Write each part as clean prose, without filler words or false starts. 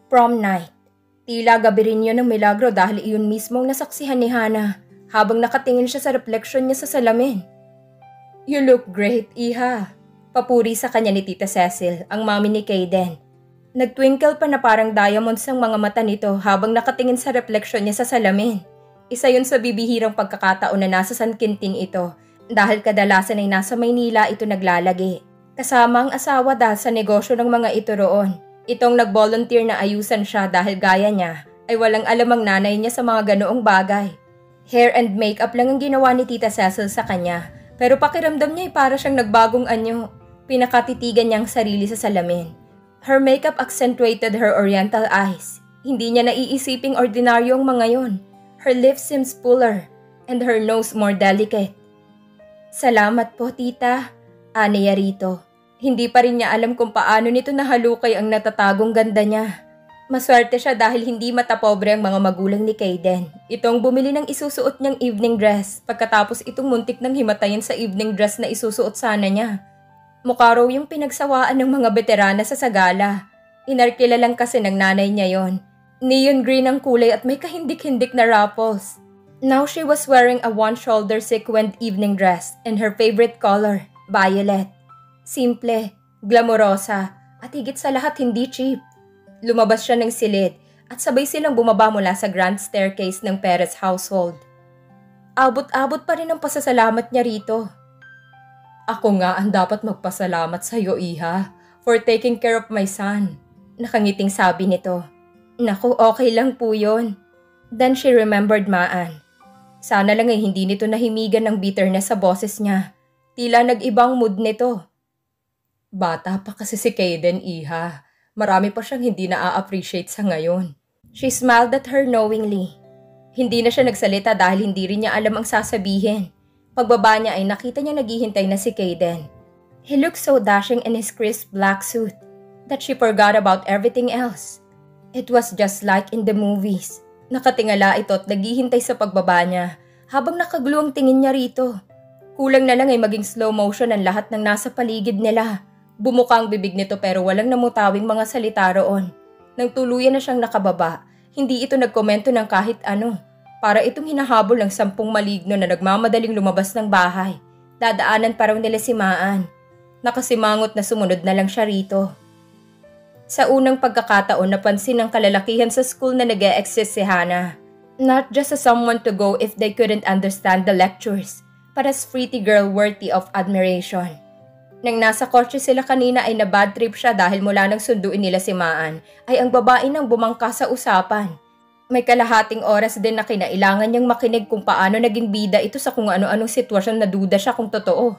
Prom night. Tila gabi rin yun ng milagro dahil iyon mismong nasaksihan ni Hana habang nakatingin siya sa refleksyon niya sa salamin. "You look great, Iha." Papuri sa kanya ni Tita Cecil, ang mami ni Kaden. Nagtwinkle pa na parang diamonds ang mga mata nito habang nakatingin sa refleksyon niya sa salamin. Isa yun sa bibihirang pagkakataon na nasa San Quintin ito dahil kadalasan ay nasa Maynila ito naglalagi. Kasama ang asawa dahil sa negosyo ng mga ito roon. Itong nag-volunteer na ayusan siya dahil gaya niya ay walang alam ang nanay niya sa mga ganoong bagay. Hair and makeup lang ang ginawa ni Tita Cecil sa kanya pero pakiramdam niya ay para siyang nagbagong anyo. Pinakatitigan niya ang sarili sa salamin. Her makeup accentuated her oriental eyes. Hindi niya naiisiping ordinaryo ang mga yon. Her lips seems fuller and her nose more delicate. "Salamat po, tita," aniya rito. Hindi pa rin niya alam kung paano nito nahalukay ang natatagong ganda niya. Maswerte siya dahil hindi matapobre ang mga magulang ni Kaden. Itong bumili ng isusuot niyang evening dress pagkatapos itong muntik ng himatayin sa evening dress na isusuot sana niya. Mukha raw yung pinagsawaan ng mga veterana sa Sagala. Inarkila lang kasi ng nanay niya yon. Neon green ang kulay at may kahindik-hindik na ruffles. Now she was wearing a one-shoulder sequined evening dress and her favorite color, violet. Simple, glamorosa, at higit sa lahat hindi cheap. Lumabas siya ng silid at sabay silang bumaba mula sa grand staircase ng Perez household. Abot-abot pa rin ang pasasalamat niya rito. "Ako nga ang dapat magpasalamat sa iyo, Iha, for taking care of my son," nakangiting sabi nito. "Naku, okay lang po yun." Then she remembered Maan. Sana lang ay hindi nito nahimigan ng bitterness sa boses niya. Tila nag-ibang mood nito. "Bata pa kasi si Kaden, Iha. Marami pa siyang hindi na-appreciate sa ngayon." She smiled at her knowingly. Hindi na siya nagsalita dahil hindi rin niya alam ang sasabihin. Pagbaba niya ay nakita niya naghihintay na si Kaden. He looked so dashing in his crisp black suit that she forgot about everything else. It was just like in the movies. Nakatingala ito at naghihintay sa pagbaba niya habang nakagluo ang tingin niya rito. Kulang na lang ay maging slow motion ang lahat ng nasa paligid nila. Bumuka ang bibig nito pero walang namutawing mga salita roon. Nang tuluyan na siyang nakababa, hindi ito nagkomento ng kahit ano. Para itong hinahabol ng 10 maligno na nagmamadaling lumabas ng bahay. Dadaanan pa raw nila si Maan. Nakasimangot na sumunod na lang siya rito. Sa unang pagkakataon napansin ng kalalakihan sa school na nag-e-exist si Hana. Not just as someone to go if they couldn't understand the lectures, but as pretty girl worthy of admiration. Nang nasa kotse sila kanina ay na-bad trip siya dahil mula nang sunduin nila si Maan ay ang babae nang bumangka sa usapan. May kalahating oras din na kinailangan niyang makinig kung paano naging bida ito sa kung ano-anong sitwasyon na duda siya kung totoo.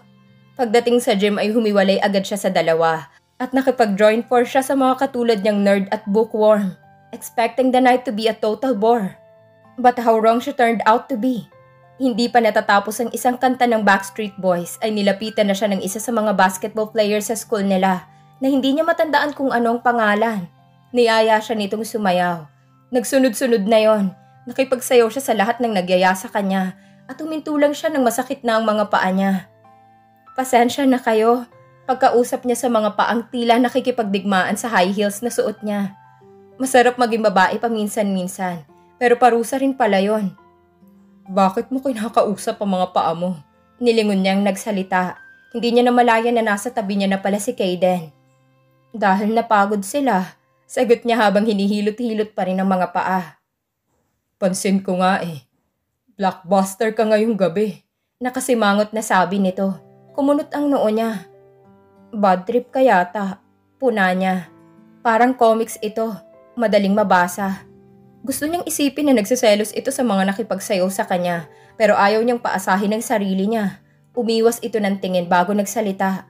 Pagdating sa gym ay humiwalay agad siya sa dalawa at nakipag-join force siya sa mga katulad niyang nerd at bookworm, expecting the night to be a total bore. But how wrong she turned out to be. Hindi pa natatapos ang isang kanta ng Backstreet Boys ay nilapitan na siya ng isa sa mga basketball players sa school nila na hindi niya matandaan kung anong pangalan. Niyaya siya nitong sumayaw. Nagsunod-sunod na yon. Nakipagsayaw siya sa lahat ng nagyaya sa kanya at humintulang siya ng masakit na ang mga paa niya. "Pasensya na kayo." Pagkausap niya sa mga paang tila nakikipagdigmaan sa high heels na suot niya. Masarap maging babae paminsan-minsan pero parusa rin pala yon. "Bakit mo kinakausap ang mga paa mo?" Nilingon niyang nagsalita. Hindi niya namalayan na nasa tabi niya na pala si Kaden. "Dahil napagod sila," sagot niya habang hinihilot-hilot pa rin ang mga paa. "Pansin ko nga eh. Blockbuster ka ngayong gabi." Nakasimangot na sabi nito. Kumunot ang noo niya. "Bad trip ka yata," puna niya. Parang comics ito. Madaling mabasa. Gusto niyang isipin na nagsiselos ito sa mga nakipagsayaw sa kanya pero ayaw niyang paasahin ang sarili niya. Umiwas ito ng tingin bago nagsalita.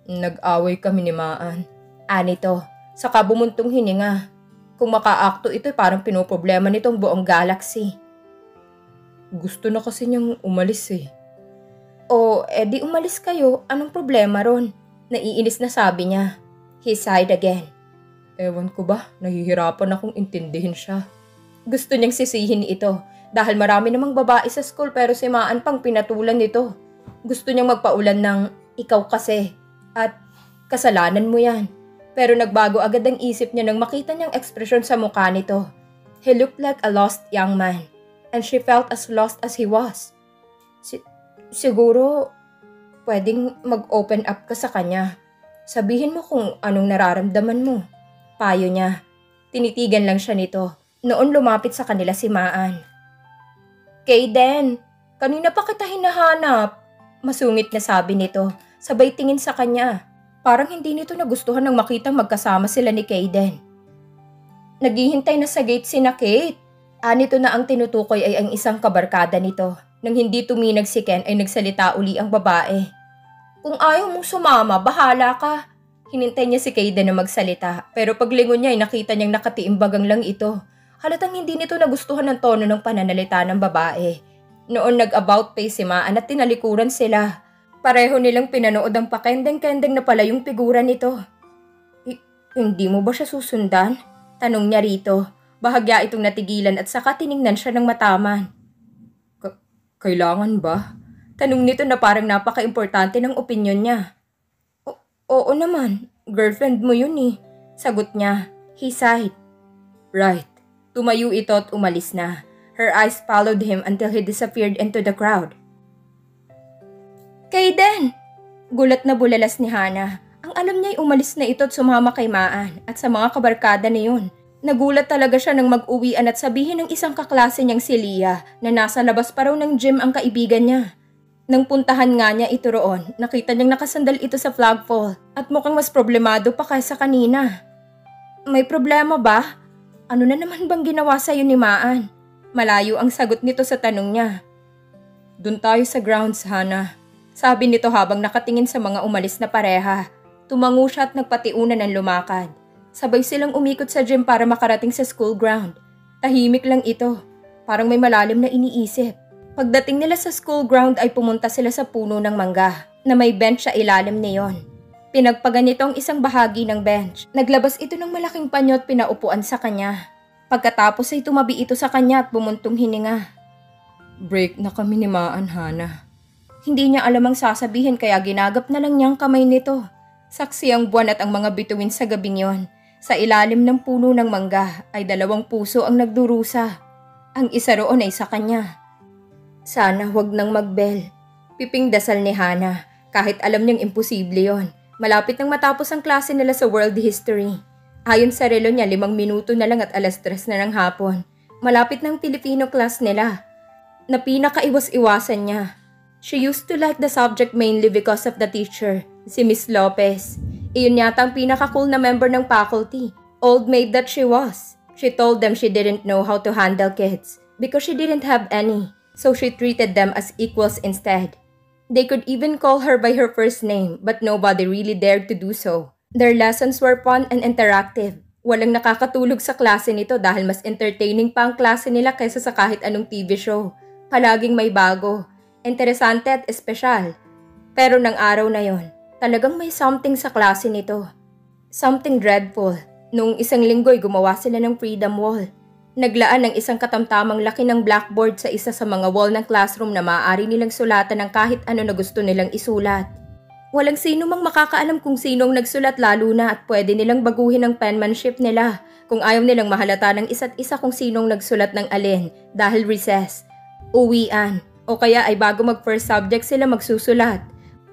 Nag-away kami ni Maan." Anito, saka bumuntong hininga. Kung makaakto ito parang pinoproblema nitong buong galaxy. "Gusto na kasi niyang umalis eh." "O, edi umalis kayo. Anong problema ron?" Naiinis na sabi niya. He sighed again. "Ewan ko ba, nahihirapan akong intindihin siya." Gusto niyang sisihin ito dahil marami namang babae sa school pero si Maan pang pinatulan nito. Gusto niyang magpaulan ng "ikaw kasi" at "kasalanan mo yan." Pero nagbago agad ang isip niya nang makita niyang ekspresyon sa mukha nito. He looked like a lost young man, and she felt as lost as he was. Siguro, pwedeng mag-open up ka sa kanya. Sabihin mo kung anong nararamdaman mo. Payo niya. Tinitigan lang siya nito. Noon lumapit sa kanila si Maan. Kaden, kanina pa kita hinahanap. Masungit na sabi nito, sabay tingin sa kanya. Parang hindi nito nagustuhan nang makitang magkasama sila ni Kaden. Naghihintay na sa gate sina Kate. Anito na ang tinutukoy ay ang isang kabarkada nito. Nang hindi tuminag si Ken ay nagsalita uli ang babae. Kung ayaw mong sumama, bahala ka. Hinintay niya si Kaden na magsalita, pero paglingon niya ay nakita niyang nakatiimbagang lang ito. Halatang hindi nito nagustuhan ang tono ng pananalita ng babae. Noon nag-about face si Maan at tinalikuran sila. Pareho nilang pinanood ang pakendeng-kendeng na pala yung figura nito. Hindi mo ba siya susundan? Tanong niya rito. Bahagya itong natigilan at saka tiningnan siya ng mataman. Kailangan ba? Tanong nito na parang napaka-importante ng opinyon niya. Oo naman, girlfriend mo yun eh. Sagot niya. He sighed. Right. Tumayo ito at umalis na. Her eyes followed him until he disappeared into the crowd. Kaden! Gulat na bulalas ni Hana. Ang alam niya ay umalis na ito at sumama kay Maan at sa mga kabarkada na yun. Nagulat talaga siya nang mag-uwian at sabihin ng isang kaklase niyang si Leah na nasa labas pa raw ng gym ang kaibigan niya. Nang puntahan nga niya ito roon, nakita niyang nakasandal ito sa flagpole at mukhang mas problemado pa kaysa kanina. May problema ba? Ano na naman bang ginawa sa'yo ni Maan? Malayo ang sagot nito sa tanong niya. Doon tayo sa grounds, Hana. Sabi nito habang nakatingin sa mga umalis na pareha. Tumango siya at nagpatiunan ng lumakad. Sabay silang umikot sa gym para makarating sa school ground. Tahimik lang ito. Parang may malalim na iniisip. Pagdating nila sa school ground ay pumunta sila sa puno ng mangga na may bench sa ilalim niyon. Pinagpagan nito ang isang bahagi ng bench. Naglabas ito ng malaking panyo at pinaupuan sa kanya. Pagkatapos ay tumabi ito sa kanya at bumuntong hininga. Break na kami ni Maan, Hana. Hindi niya alam ang sasabihin kaya ginagap na lang niyang kamay nito. Saksi ang buwan at ang mga bituin sa gabing yon. Sa ilalim ng puno ng mangga ay 2 puso ang nagdurusa. Ang isa roon ay sa kanya. Sana wag nang magbel. Piping dasal ni Hana. Kahit alam niyang imposible yon. Malapit nang matapos ang klase nila sa world history. Ayon sa relo niya 5 minuto na lang at 3:00 na ng hapon. Malapit ng Filipino class nila. Na pinakaiwas-iwasan niya. She used to like the subject mainly because of the teacher, si Miss Lopez. Iyon yata ang pinaka-cool na member ng faculty. Old maid that she was. She told them she didn't know how to handle kids because she didn't have any. So she treated them as equals instead. They could even call her by her first name but nobody really dared to do so. Their lessons were fun and interactive. Walang nakakatulog sa klase nito dahil mas entertaining pa ang klase nila kaysa sa kahit anong TV show. Palaging may bago. Interesante at espesyal. Pero ng araw na yon, talagang may something sa klase nito. Something dreadful. Noong isang linggo'y gumawa sila ng Freedom Wall. Naglaan ng isang katamtamang laki ng blackboard sa isa sa mga wall ng classroom na maaari nilang sulatan ng kahit ano na gusto nilang isulat. Walang sino mang makakaalam kung sinong nagsulat lalo na at pwede nilang baguhin ang penmanship nila kung ayaw nilang mahalata ng isa't isa kung sinong nagsulat ng alin dahil recess, uwian, o kaya ay bago mag-first subject sila magsusulat.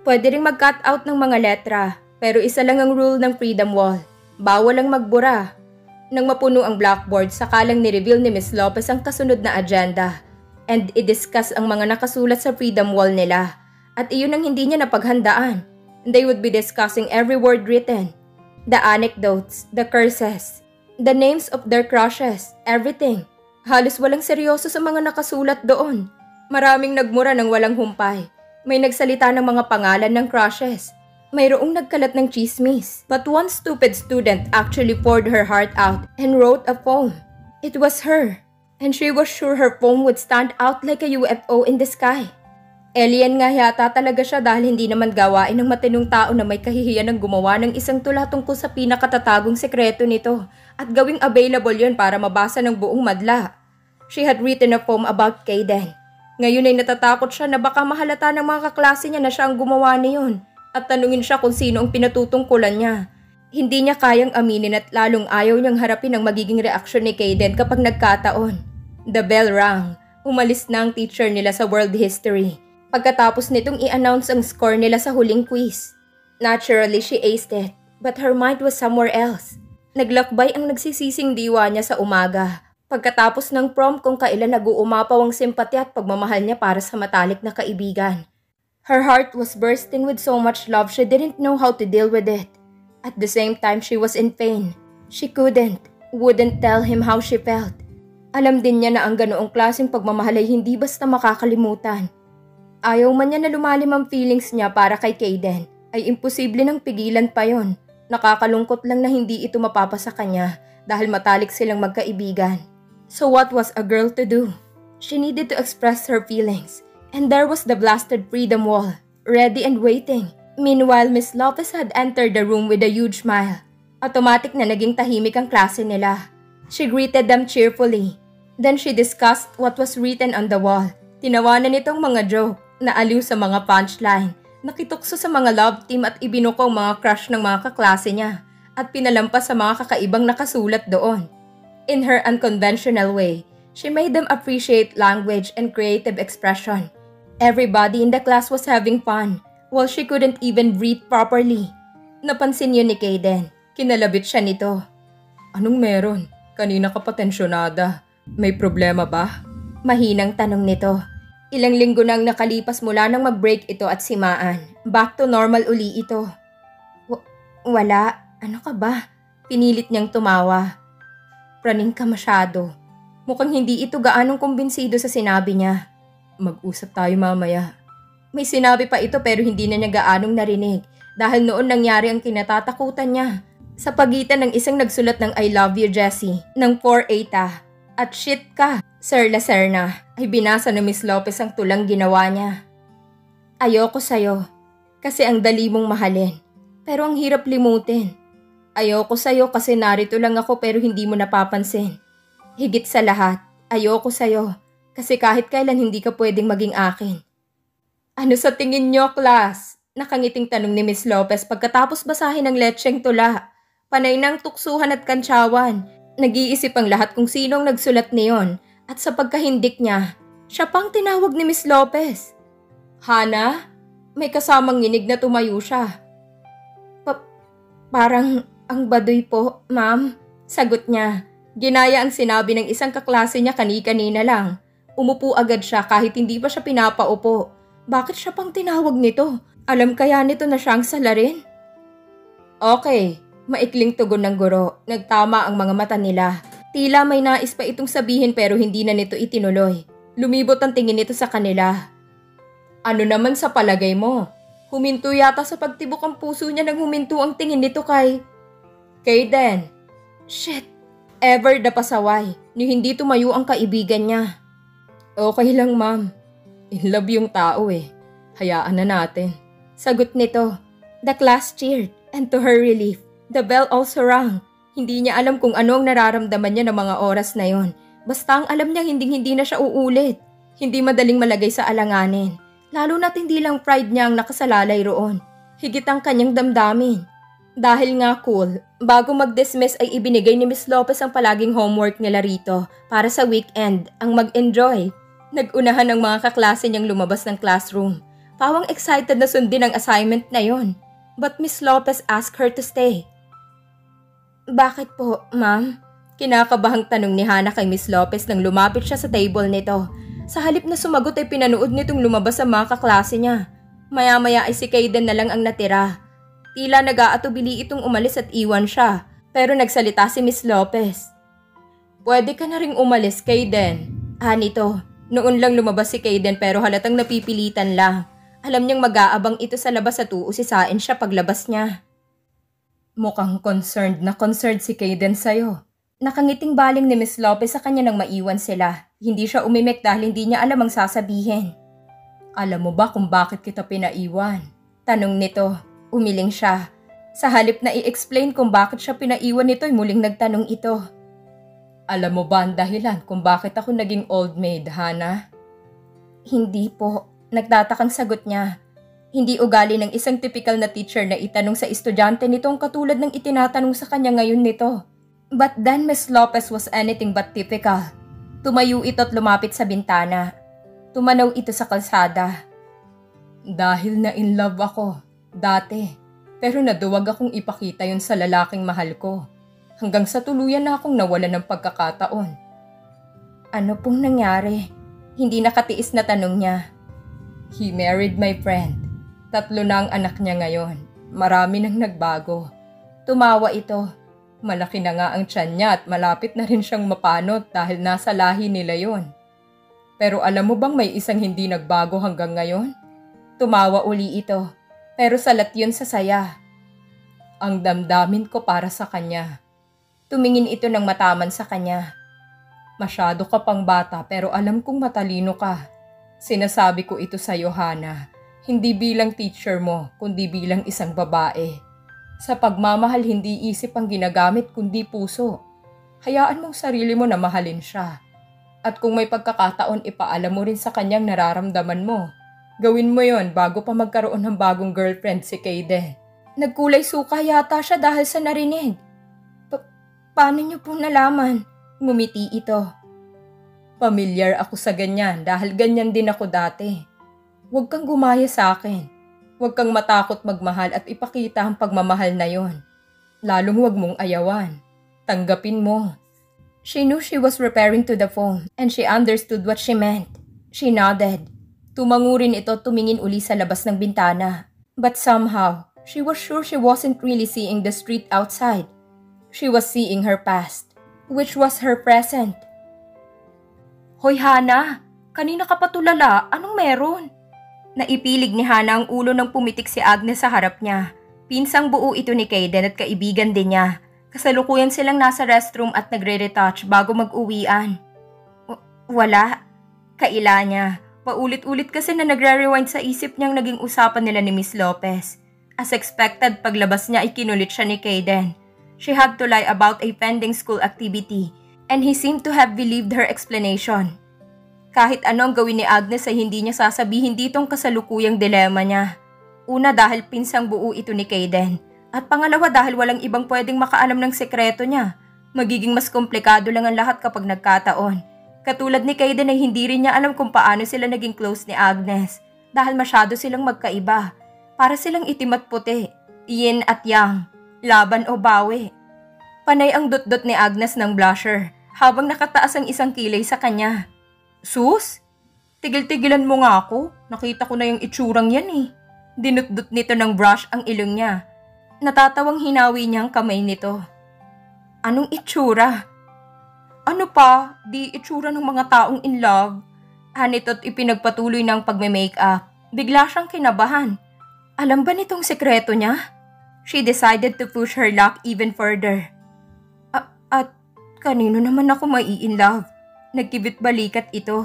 Pwede ring mag-cut out ng mga letra, pero isa lang ang rule ng Freedom Wall. Bawal ang magbura. Nang mapuno ang blackboard, sakalang ni-reveal ni Miss Lopez ang kasunod na agenda and i-discuss ang mga nakasulat sa Freedom Wall nila. At iyon ang hindi niya napaghandaan. They would be discussing every word written. The anecdotes, the curses, the names of their crushes, everything. Halos walang seryoso sa mga nakasulat doon. Maraming nagmura ng walang humpay. May nagsalita ng mga pangalan ng crushes. Mayroong nagkalat ng chismis. But one stupid student actually poured her heart out and wrote a poem. It was her. And she was sure her poem would stand out like a UFO in the sky. Alien nga yata talaga siya dahil hindi naman gawain ng matinong tao na may kahihiyan ng gumawa ng isang tula tungkol sa pinakatatagong sekreto nito at gawing available yon para mabasa ng buong madla. She had written a poem about Kaden. Ngayon ay natatakot siya na baka mahalata ng mga kaklase niya na siya ang gumawa niyon at tanungin siya kung sino ang pinatutungkulan niya. Hindi niya kayang aminin at lalong ayaw niyang harapin ang magiging reaksyon ni Kaden kapag nagkataon. The bell rang. Umalis na ang teacher nila sa world history. Pagkatapos nitong i-announce ang score nila sa huling quiz. Naturally, she aced it, but her mind was somewhere else. Naglakbay ang nagsisising diwa niya sa umaga. Pagkatapos ng prom kung kailan nag-uumapaw ang simpatya at pagmamahal niya para sa matalik na kaibigan. Her heart was bursting with so much love she didn't know how to deal with it. At the same time, she was in pain. She wouldn't tell him how she felt. Alam din niya na ang ganoong klaseng pagmamahal ay hindi basta makakalimutan. Ayaw man niya na lumalim ang feelings niya para kay Kaden, ay imposible nang pigilan pa yon. Nakakalungkot lang na hindi ito mapapa sa kanya dahil matalik silang magkaibigan. So what was a girl to do? She needed to express her feelings. And there was the blasted freedom wall, ready and waiting. Meanwhile, Miss Lopez had entered the room with a huge smile. Automatic na naging tahimik ang klase nila. She greeted them cheerfully. Then she discussed what was written on the wall. Tinawanan itong mga joke, naaliw sa mga punchline, nakitukso sa mga love team at ibinuko ang mga crush ng mga kaklase niya at pinalampas sa mga kakaibang nakasulat doon. In her unconventional way, she made them appreciate language and creative expression. Everybody in the class was having fun. While she couldn't even breathe properly. Napansin yun ni Kaden. Kinalabit siya nito. Anong meron? Kanina ka pa tensyonada. May problema ba? Mahinang tanong nito. Ilang linggo nang nakalipas mula nang mag-break ito at simaan. Back to normal uli ito. Wala. Ano ka ba? Pinilit niyang tumawa. Praning ka masyado. Mukhang hindi ito gaanong kumbinsido sa sinabi niya. Mag-usap tayo mamaya. May sinabi pa ito pero hindi na niya gaanong narinig dahil noon nangyari ang kinatatakutan niya. Sa pagitan ng isang nagsulat ng I love you Jessie ng 4-8 at shit ka, Sir Lacerna, ay binasa ni Miss Lopez ang tulang ginawa niya. Ayoko sa'yo kasi ang dali mong mahalin pero ang hirap limutin. Ayoko sa'yo kasi narito lang ako pero hindi mo napapansin. Higit sa lahat, ayoko sa'yo kasi kahit kailan hindi ka pwedeng maging akin. Ano sa tingin niyo, class? Nakangiting tanong ni Miss Lopez pagkatapos basahin ang letsyeng tula. Panay ng tuksuhan at kantsawan. Nag-iisip ang lahat kung sinong nagsulat niyon at sa pagkahindik niya, siya pang tinawag ni Miss Lopez. Hana? May kasamang nginig na tumayo siya. Parang ang baduy po, ma'am. Sagot niya. Ginaya ang sinabi ng isang kaklase niya kani-kanina lang. Umupo agad siya kahit hindi pa siya pinapaupo. Bakit siya pang tinawag nito? Alam kaya nito na siyang salarin? Okay, maikling tugon ng guro. Nagtama ang mga mata nila. Tila may nais pa itong sabihin pero hindi na nito itinuloy. Lumibot ang tingin nito sa kanila. Ano naman sa palagay mo? Huminto yata sa pagtibok ang puso niya nang huminto ang tingin nito kay Kaden. Shit! Ever na pasaway ni hindi tumayo ang kaibigan niya. Okay lang, ma'am. In love yung tao eh. Hayaan na natin. Sagot nito. The class cheered and to her relief, the bell also rang. Hindi niya alam kung ano ang nararamdaman niya ng mga oras na yon. Basta ang alam niya hindi na siya uulit. Hindi madaling malagay sa alanganin. Lalo na't hindi lang pride niya ang nakasalalay roon. Higit ang kanyang damdamin. Dahil nga cool, bago mag-dismiss ay ibinigay ni Miss Lopez ang palaging homework nila rito para sa weekend, ang mag-enjoy. Nag-unahan ang mga kaklase niyang lumabas ng classroom. Pawang excited na sundin ang assignment na yon. But Miss Lopez asked her to stay. Bakit po, ma'am? Kinakabahang tanong ni Hana kay Miss Lopez nang lumapit siya sa table nito. Sa halip na sumagot ay pinanood nitong lumabas ang mga kaklase niya. Maya-maya ay si Kaden na lang ang natira. Tila nag-aatubili itong umalis at iwan siya. Pero nagsalita si Miss Lopez. Pwede ka na ring umalis, Kaden. Nito. Noon lang lumabas si Kaden pero halatang napipilitan lang. Alam niyang mag-aabang ito sa labas at uusisain siya paglabas niya. Mukhang concerned si Kaden sa'yo. Nakangiting baling ni Miss Lopez sa kanya nang maiwan sila. Hindi siya umimik dahil hindi niya alam ang sasabihin. Alam mo ba kung bakit kita pinaiwan? Tanong nito. Umiling siya. Sa halip na i-explain kung bakit siya pinaiwan nito ay muling nagtanong ito. Alam mo ba ang dahilan kung bakit ako naging old maid, Hana? Hindi po. Nagtatakang sagot niya. Hindi ugali ng isang typical na teacher na itanong sa estudyante nito ang katulad ng itinatanong sa kanya ngayon nito. But then Miss Lopez was anything but typical. Tumayo ito at lumapit sa bintana. Tumanaw ito sa kalsada. Dahil na in love ako, dati. Pero naduwag akong ipakita yun sa lalaking mahal ko. Hanggang sa tuluyan na akong nawalan ng pagkakataon. Ano pong nangyari? Hindi nakatiis na tanong niya. He married my friend. 3 na ang anak niya ngayon. Marami nang nagbago. Tumawa ito. Malaki na nga ang tiyan niya at malapit na rin siyang mapanot dahil nasa lahi nila yon. Pero alam mo bang may isang hindi nagbago hanggang ngayon? Tumawa uli ito. Pero salat yun sa saya. Ang damdamin ko para sa kanya. Tumingin ito ng mataman sa kanya. Masyado ka pang bata pero alam kong matalino ka. Sinasabi ko ito sa Hannah. Hindi bilang teacher mo, kundi bilang isang babae. Sa pagmamahal, hindi isip ang ginagamit, kundi puso. Hayaan mong sarili mo na mahalin siya. At kung may pagkakataon, ipaalam mo rin sa kanyang nararamdaman mo. Gawin mo yon bago pa magkaroon ng bagong girlfriend si Kaden. Nagkulay suka yata siya dahil sa narinig. Paano niyo po nalaman? Ngumiti ito. Pamilyar ako sa ganyan dahil ganyan din ako dati. Huwag kang gumaya sa akin. Huwag kang matakot magmahal at ipakita ang pagmamahal na yon. Lalong huwag mong ayawan. Tanggapin mo. She knew she was repairing to the phone and she understood what she meant. She nodded. Tumango rin ito tumingin uli sa labas ng bintana. But somehow, she was sure she wasn't really seeing the street outside. She was seeing her past, which was her present. Hoy Hannah, kanina ka pa tulala, anong meron? Naipilig ni Hannah ang ulo nang pumitik si Agnes sa harap niya. Pinsang buo ito ni Kaden at kaibigan din niya. Kasalukuyan silang nasa restroom at nagre-retouch bago mag-uwian. Wala. Kaila niya. Paulit-ulit kasi na nagre-rewind sa isip niyang naging usapan nila ni Miss Lopez. As expected, paglabas niya ay kinulit siya ni Kaden. She had to lie about a pending school activity and he seemed to have believed her explanation. Kahit ano ang gawin ni Agnes ay hindi niya sasabihin ditong kasalukuyang dilema niya. Una dahil pinsang buo ito ni Kaden. At pangalawa dahil walang ibang pwedeng makaalam ng sekreto niya. Magiging mas komplikado lang ang lahat kapag nagkataon. Katulad ni Kaden ay hindi rin niya alam kung paano sila naging close ni Agnes. Dahil masyado silang magkaiba. Para silang itim at puti. Yin at yang. Laban o bawi. Panay ang dot-dot ni Agnes ng blusher habang nakataas ang isang kilay sa kanya. Sus? Tigil-tigilan mo nga ako. Nakita ko na yung itsurang yan eh. Dinut-dut nito ng brush ang ilong niya. Natatawang hinawi niya ang kamay nito. Anong itsura? Ano pa? Di itsura ng mga taong in love. Hanito't ipinagpatuloy ng pagme-makeup. Bigla siyang kinabahan. Alam ba nitong sekreto niya? She decided to push her luck even further. At kanino naman ako mai-in-love? Nagkibit balikat ito.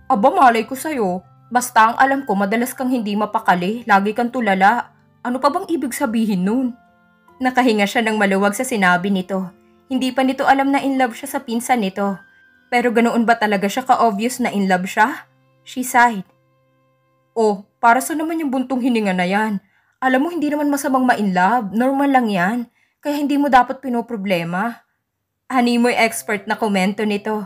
Aba malay ko sa'yo. Basta ang alam ko madalas kang hindi mapakali, lagi kang tulala. Ano pa bang ibig sabihin nun? Nakahinga siya ng maluwag sa sinabi nito. Hindi pa nito alam na in love siya sa pinsan nito. Pero ganoon ba talaga siya ka-obvious na in love siya? She sighed. Oh, para sa naman yung buntong hininga na yan? Alam mo hindi naman masamang ma-in love, normal lang yan. Kaya hindi mo dapat pinoproblema. Animoy expert na komento nito.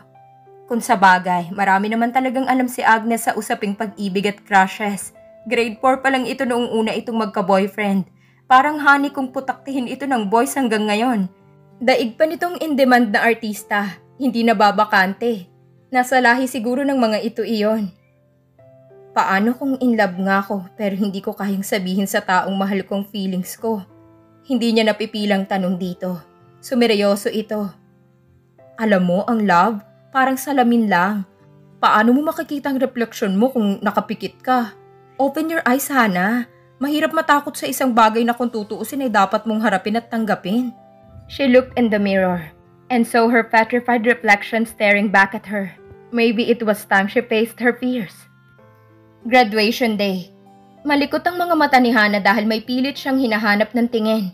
Kung sa bagay, marami naman talagang alam si Agnes sa usaping pag-ibig at crushes. Grade 4 pa lang ito noong una itong magka-boyfriend. Parang honey kung putaktihin ito ng boys hanggang ngayon. Daig pa nitong in-demand na artista, hindi nababakante. Nasa lahi siguro ng mga ito iyon. Paano kung in love nga ako pero hindi ko kayang sabihin sa taong mahal kong feelings ko? Hindi niya napipilang tanong dito. Sumeryoso ito. Alam mo, ang love, parang salamin lang. Paano mo makikita ang refleksyon mo kung nakapikit ka? Open your eyes, Hannah. Mahirap matakot sa isang bagay na kung tutuusin ay dapat mong harapin at tanggapin. She looked in the mirror and saw her petrified reflection staring back at her. Maybe it was time she faced her fears. Graduation day. Malikot ang mga mata ni Hannah dahil may pilit siyang hinahanap ng tingin.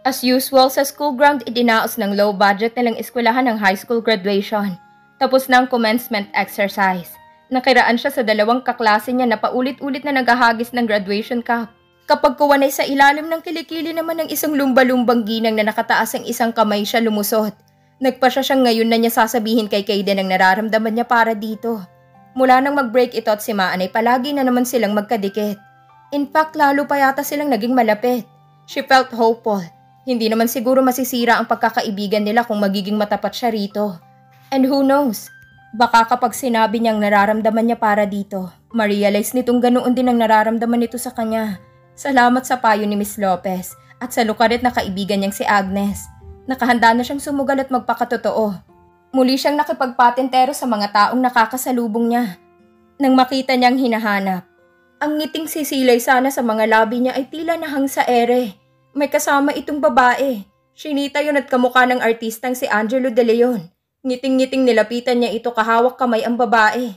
As usual, sa school ground idinaos ng low budget nilang eskwelahan ng high school graduation. Tapos na ang commencement exercise. Nakiraan siya sa 2 kaklase niya na paulit-ulit na naghahagis ng graduation cup. Kapag kuwanay sa ilalim ng kilikili naman ng isang lumba-lumbang ginang na nakataas ang isang kamay siya lumusot. Nagpasya siyang ngayon na niya sasabihin kay Kaden ang nararamdaman niya para dito. Mula nang mag-break ito at si Maan ay palagi na naman silang magkadikit. In fact, lalo pa yata silang naging malapit. She felt hopeful. Hindi naman siguro masisira ang pagkakaibigan nila kung magiging matapat siya rito. And who knows? Baka kapag sinabi niyang nararamdaman niya para dito, ma-realize nitong ganoon din ang nararamdaman nito sa kanya. Salamat sa payo ni Miss Lopez at sa lukaret na kaibigan niyang si Agnes. Nakahanda na siyang sumugal at magpakatotoo. Muli siyang nakipagpatentero sa mga taong nakakasalubong niya. Nang makita niyang hinahanap, ang ngiting sisilay sana sa mga labi niya ay tila nahang sa ere. May kasama itong babae. Shinita yun at kamukha ng artistang si Angelo De Leon. Ngiting-ngiting nilapitan niya ito kahawak kamay ang babae.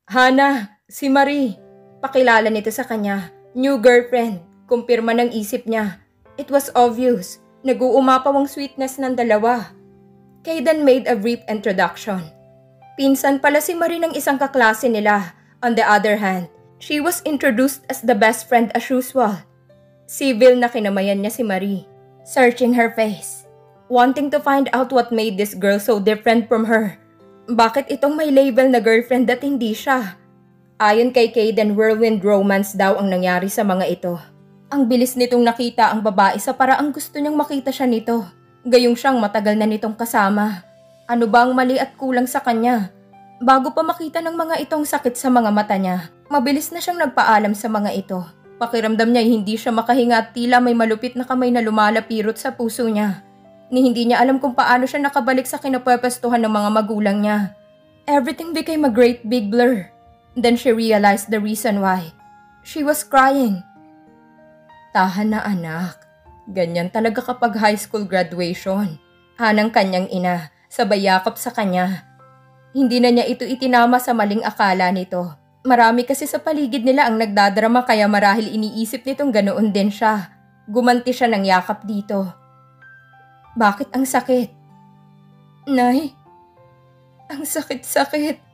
Hana, si Marie. Pakilala nito sa kanya. New girlfriend. Kumpirma ng isip niya. It was obvious. Nag-uumapaw ang sweetness ng dalawa. Kaden made a brief introduction. Pinsan pala si Marie ng isang kaklase nila. On the other hand, she was introduced as the best friend as usual. Civil na kinamayan niya si Marie. Searching her face. Wanting to find out what made this girl so different from her. Bakit itong may label na girlfriend at hindi siya? Ayon kay Kaden, whirlwind romance daw ang nangyari sa mga ito. Ang bilis nitong nakita ang babae sa paraang gusto niyang makita siya nito. Gayong siyang matagal na nitong kasama. Ano ba ang mali at kulang sa kanya? Bago pa makita ng mga itong sakit sa mga mata niya, mabilis na siyang nagpaalam sa mga ito. Pakiramdam niya hindi siya makahinga at tila may malupit na kamay na lumalapirot sa puso niya. Ni hindi niya alam kung paano siya nakabalik sa kinapwepestuhan ng mga magulang niya. Everything became a great big blur. Then she realized the reason why. She was crying. Tahan na anak. Ganyan talaga kapag high school graduation. Hanang kanyang ina, sabay yakap sa kanya. Hindi na niya ito itinama sa maling akala nito. Marami kasi sa paligid nila ang nagdadrama kaya marahil iniisip nitong ganoon din siya. Gumanti siya ng yakap dito. Bakit ang sakit? Nay, ang sakit-sakit.